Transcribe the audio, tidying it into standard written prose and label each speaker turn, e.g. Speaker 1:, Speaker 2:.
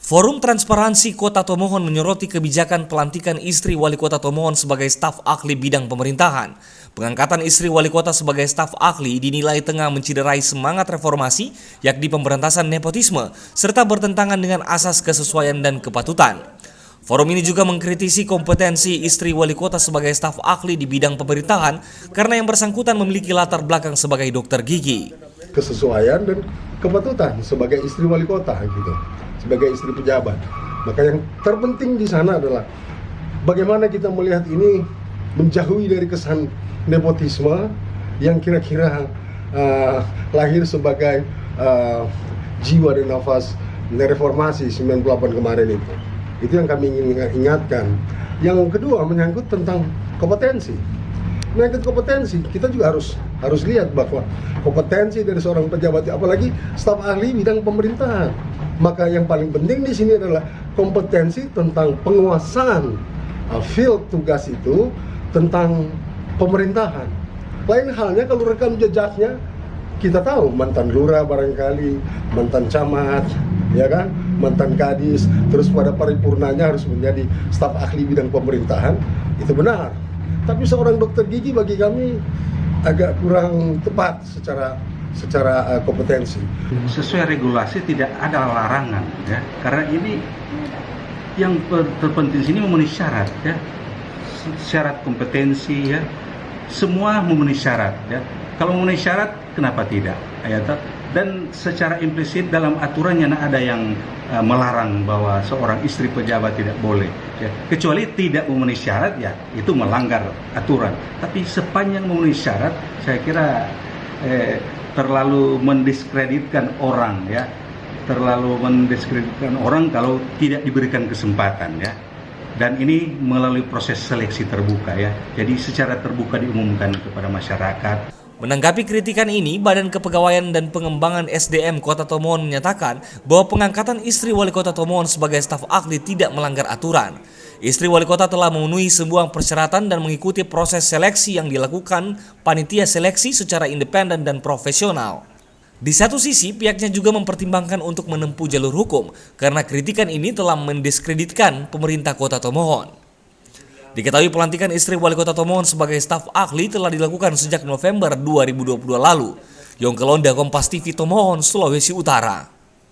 Speaker 1: Forum Transparansi Kota Tomohon menyoroti kebijakan pelantikan istri wali kota Tomohon sebagai staf ahli bidang pemerintahan. Pengangkatan istri wali kota sebagai staf ahli dinilai tengah menciderai semangat reformasi, yakni pemberantasan nepotisme, serta bertentangan dengan asas kesesuaian dan kepatutan. Forum ini juga mengkritisi kompetensi istri wali kota sebagai staf ahli di bidang pemerintahan karena yang bersangkutan memiliki latar belakang sebagai dokter gigi.
Speaker 2: Kesesuaian dan kepatutan sebagai istri wali kota gitu, sebagai istri pejabat. Maka yang terpenting di sana adalah bagaimana kita melihat ini menjauhi dari kesan nepotisme yang kira-kira lahir sebagai jiwa dan nafas reformasi 98 kemarin itu. Itu yang kami ingin ingatkan. Yang kedua menyangkut tentang kompetensi. Menyangkut kompetensi, kita juga harus lihat bahwa kompetensi dari seorang pejabat, apalagi staf ahli bidang pemerintahan. Maka yang paling penting di sini adalah kompetensi tentang penguasaan field tugas itu tentang pemerintahan. Lain halnya kalau rekam jejaknya kita tahu mantan lurah barangkali, mantan camat, ya kan, mantan kadis, terus pada paripurnanya harus menjadi staf ahli bidang pemerintahan, itu benar. Tapi seorang dokter gigi bagi kami agak kurang tepat secara kompetensi.
Speaker 3: Sesuai regulasi tidak ada larangan, ya, karena ini yang terpenting sini memenuhi syarat, ya, syarat kompetensi, ya, semua memenuhi syarat, ya. Kalau memenuhi syarat, kenapa tidak? Ya, dan secara implisit dalam aturannya ada yang melarang bahwa seorang istri pejabat tidak boleh, ya. Kecuali tidak memenuhi syarat, ya itu melanggar aturan. Tapi sepanjang memenuhi syarat, saya kira terlalu mendiskreditkan orang, ya, terlalu mendiskreditkan orang kalau tidak diberikan kesempatan, ya. Dan ini melalui proses seleksi terbuka, ya. Jadi secara terbuka diumumkan kepada masyarakat.
Speaker 1: Menanggapi kritikan ini, Badan Kepegawaian dan Pengembangan SDM Kota Tomohon menyatakan bahwa pengangkatan istri wali kota Tomohon sebagai staf ahli tidak melanggar aturan. Istri wali kota telah memenuhi semua persyaratan dan mengikuti proses seleksi yang dilakukan panitia seleksi secara independen dan profesional. Di satu sisi, pihaknya juga mempertimbangkan untuk menempuh jalur hukum karena kritikan ini telah mendiskreditkan pemerintah Kota Tomohon. Diketahui pelantikan istri wali kota Tomohon sebagai staf ahli telah dilakukan sejak November 2022 lalu. Yongke Londa, Kompas TV, Tomohon, Sulawesi Utara.